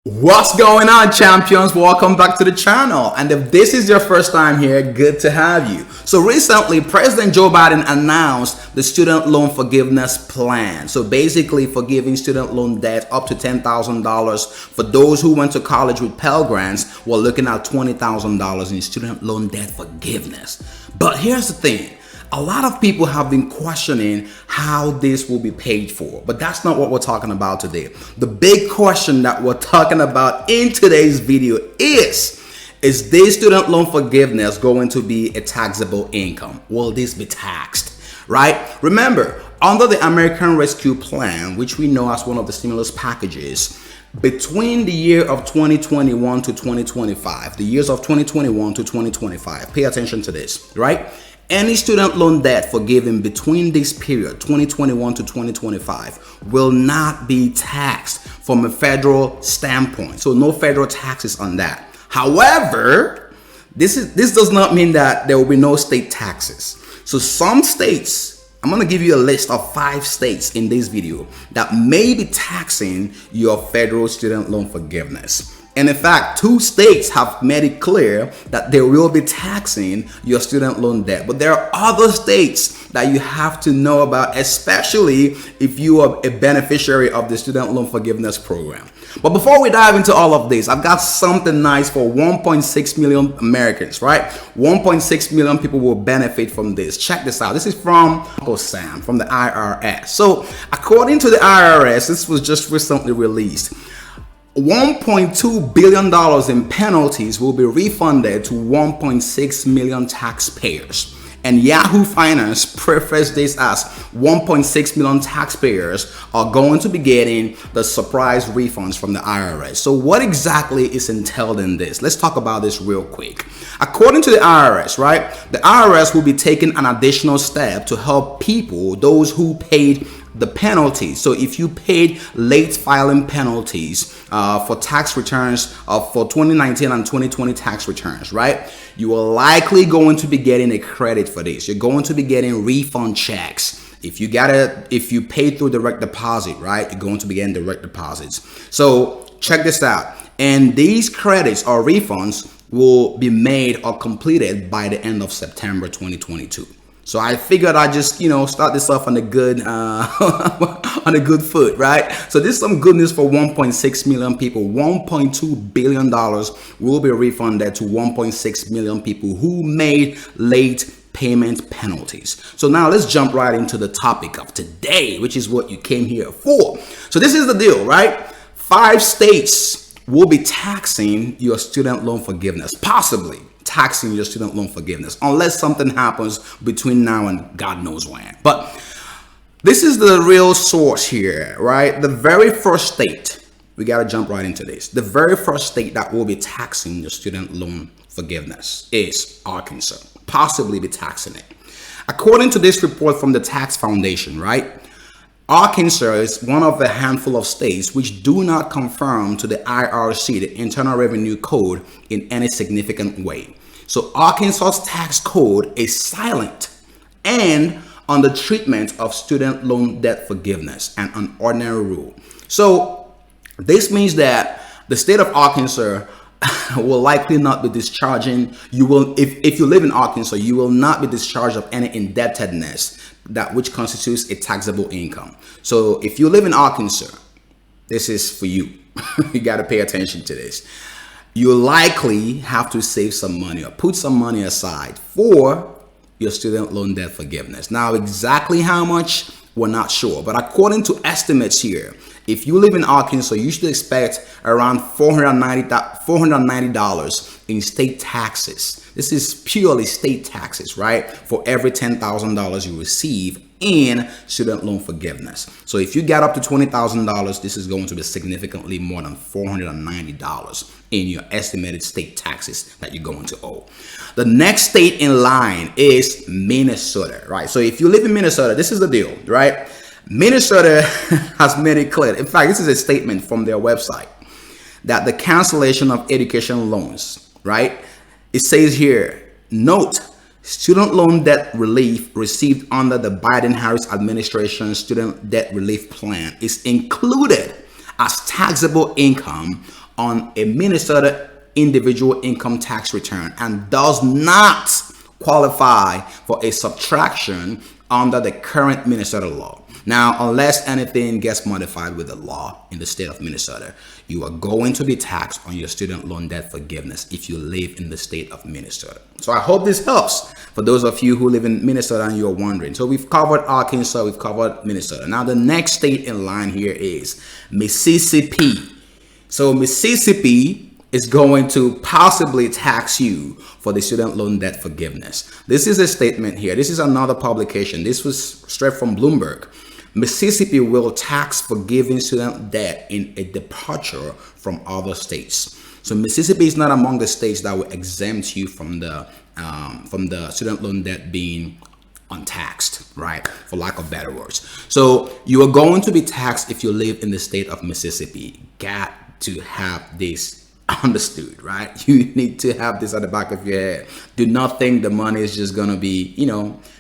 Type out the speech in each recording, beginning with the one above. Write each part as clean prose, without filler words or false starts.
What's going on, champions? Welcome back to the channel. And if this is your first time here, good to have you. So recently, President Joe Biden announced the student loan forgiveness plan. So basically forgiving student loan debt up to $10,000 for those who went to college with Pell Grants. We're looking at $20,000 in student loan debt forgiveness. But here's the thing. A lot of people have been questioning how this will be paid for, but that's not what we're talking about today. The big question that we're talking about in today's video is this student loan forgiveness going to be a taxable income? Will this be taxed, right? Remember, under the American Rescue Plan, which we know as one of the stimulus packages, between the year of 2021 to 2025, the years of 2021 to 2025, pay attention to this, right? Any student loan debt forgiven between this period, 2021 to 2025, will not be taxed from a federal standpoint. So no federal taxes on that. However, this does not mean that there will be no state taxes. So some states, I'm going to give you a list of 5 states in this video that may be taxing your federal student loan forgiveness. And in fact, 2 states have made it clear that they will be taxing your student loan debt. But there are other states that you have to know about, especially if you are a beneficiary of the student loan forgiveness program. But before we dive into all of this, I've got something nice for 1.6 million Americans, right? 1.6 million people will benefit from this. Check this out. This is from Uncle Sam from the IRS. So according to the IRS, this was just recently released. $1.2 billion in penalties will be refunded to 1.6 million taxpayers. And Yahoo Finance prefaced this as 1.6 million taxpayers are going to be getting the surprise refunds from the IRS. So what exactly is entailed in this? Let's talk about this real quick. According to the IRS, right, the IRS will be taking an additional step to help people, those who paid the penalties. So if you paid late filing penalties for tax returns for 2019 and 2020 tax returns, right, you are likely going to be getting a credit for this. You're going to be getting refund checks. If you pay through direct deposit, right, you're going to be getting direct deposits. So check this out. And these credits or refunds will be made or completed by the end of September 2022. So I figured I'd just, start this off on a good on a good foot, right? So this is some good news for 1.6 million people. $1.2 billion will be refunded to 1.6 million people who made late payment penalties. So now let's jump right into the topic of today, which is what you came here for. So this is the deal, right? 5 states will be taxing your student loan forgiveness, possibly taxing your student loan forgiveness, unless something happens between now and God knows when. But this is the real source here, right? The very first state, we got to jump right into this. The very first state that will be taxing your student loan forgiveness is Arkansas, possibly be taxing it. According to this report from the Tax Foundation, right? Arkansas is one of a handful of states which do not conform to the IRC, the Internal Revenue Code, in any significant way. So Arkansas's tax code is silent and on the treatment of student loan debt forgiveness and an ordinary rule. So this means that the state of Arkansas will likely not be discharging. If you live in Arkansas, you will not be discharged of any indebtedness that which constitutes a taxable income. So if you live in Arkansas, this is for you. You got to pay attention to this. You likely have to save some money or put some money aside for your student loan debt forgiveness. Now, exactly how much, we're not sure. But according to estimates here, if you live in Arkansas, you should expect around $490 in state taxes. This is purely state taxes, right? For every $10,000 you receive in student loan forgiveness. So if you get up to $20,000, this is going to be significantly more than $490 in your estimated state taxes that you're going to owe. The next state in line is Minnesota, right? So if you live in Minnesota, this is the deal, right? Minnesota has made it clear. In fact, this is a statement from their website that the cancellation of education loans, right? It says here, note, student loan debt relief received under the Biden-Harris administration student debt relief plan is included as taxable income on a Minnesota individual income tax return and does not qualify for a subtraction under the current Minnesota law. Now, unless anything gets modified with the law in the state of Minnesota, you are going to be taxed on your student loan debt forgiveness if you live in the state of Minnesota. So I hope this helps for those of you who live in Minnesota and you're wondering. So we've covered Arkansas, we've covered Minnesota. Now the next state in line here is Mississippi. So Mississippi is going to possibly tax you for the student loan debt forgiveness. This is a statement here. This is another publication. This was straight from Bloomberg. Mississippi will tax forgiving student debt in a departure from other states. So Mississippi is not among the states that will exempt you from the student loan debt being untaxed, right? For lack of better words. So you are going to be taxed if you live in the state of Mississippi. Got to have this understood, right? You need to have this at the back of your head. Do not think the money is just gonna be,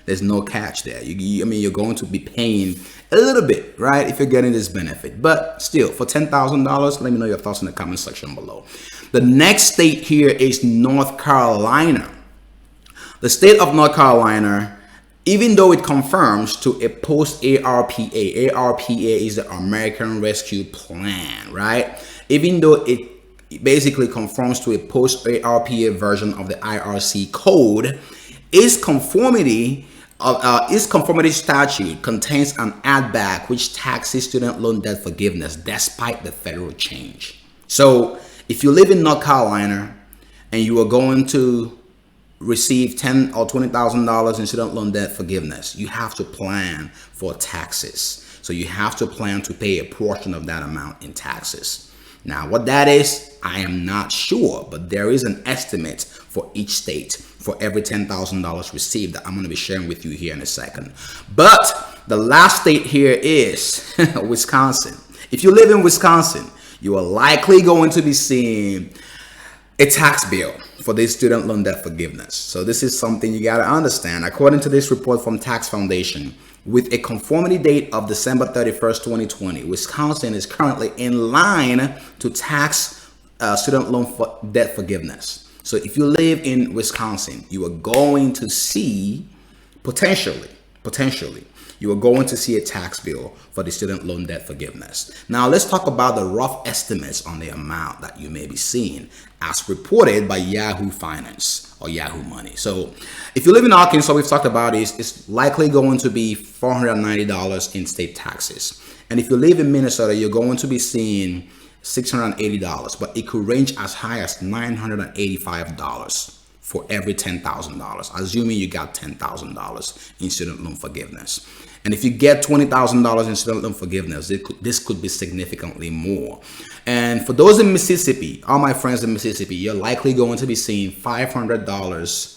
there's no catch there. You're going to be paying a little bit, right, if you're getting this benefit. But still, for $10,000, let me know your thoughts in the comment section below. The next state here is North Carolina. The state of North Carolina, even though it conforms to a post-ARPA, ARPA is the American Rescue Plan, right? Even though it basically conforms to a post-ARPA version of the IRC code, its conformity statute contains an add back which taxes student loan debt forgiveness despite the federal change. So if you live in North Carolina and you are going to receive $10,000 or $20,000 in student loan debt forgiveness, you have to plan for taxes. So you have to plan to pay a portion of that amount in taxes. Now, what that is, I am not sure, but there is an estimate for each state for every $10,000 received that I'm going to be sharing with you here in a second. But the last state here is Wisconsin. If you live in Wisconsin, you are likely going to be seeing a tax bill for this student loan debt forgiveness. So this is something you got to understand. According to this report from Tax Foundation, with a conformity date of December 31st, 2020, Wisconsin is currently in line to tax student loan debt forgiveness. So if you live in Wisconsin, you are going to see potentially, you are going to see a tax bill for the student loan debt forgiveness. Now let's talk about the rough estimates on the amount that you may be seeing as reported by Yahoo Finance or Yahoo Money. So if you live in Arkansas, we've talked about this, it's likely going to be $490 in state taxes. And if you live in Minnesota, you're going to be seeing $680, but it could range as high as $985 for every $10,000, assuming you got $10,000 in student loan forgiveness. And if you get $20,000 in student loan forgiveness, this could be significantly more. And for those in Mississippi, all my friends in Mississippi, you're likely going to be seeing $500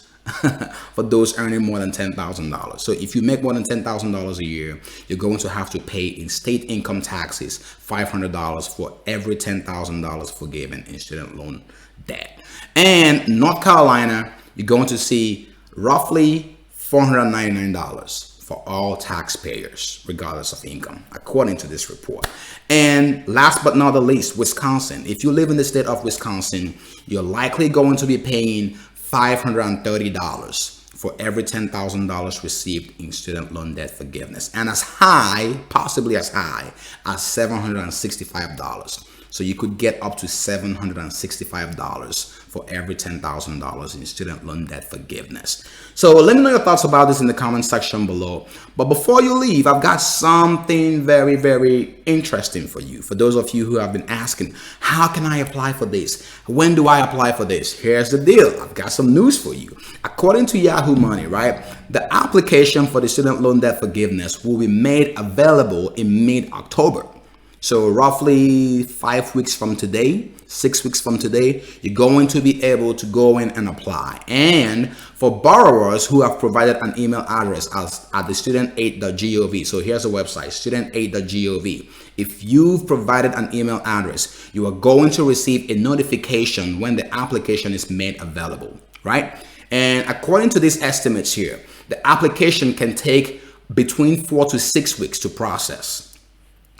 for those earning more than $10,000. So if you make more than $10,000 a year, you're going to have to pay in state income taxes $500 for every $10,000 forgiven in student loan debt. And North Carolina, you're going to see roughly $499 for all taxpayers, regardless of income, according to this report. And last but not the least, Wisconsin. If you live in the state of Wisconsin, you're likely going to be paying $530 for every $10,000 received in student loan debt forgiveness, and as high, possibly as high as $765. So you could get up to $765 for every $10,000 in student loan debt forgiveness. So let me know your thoughts about this in the comment section below. But before you leave, I've got something very, very interesting for you. For those of you who have been asking, how can I apply for this? When do I apply for this? Here's the deal. I've got some news for you. According to Yahoo Money, right, the application for the student loan debt forgiveness will be made available in mid-October. So roughly 5 weeks from today, 6 weeks from today, you're going to be able to go in and apply. And for borrowers who have provided an email address at the studentaid.gov, so here's the website, studentaid.gov. If you've provided an email address, you are going to receive a notification when the application is made available, right? And according to these estimates here, the application can take between 4 to 6 weeks to process.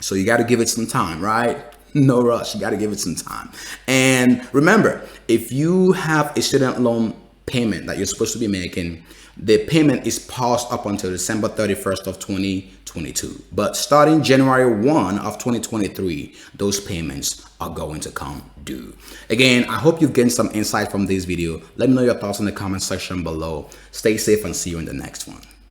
So you got to give it some time, right? No rush. You got to give it some time. And remember, if you have a student loan payment that you're supposed to be making, the payment is paused up until December 31st of 2022. But starting January 1 of 2023, those payments are going to come due. Again, I hope you've gained some insight from this video. Let me know your thoughts in the comment section below. Stay safe and see you in the next one.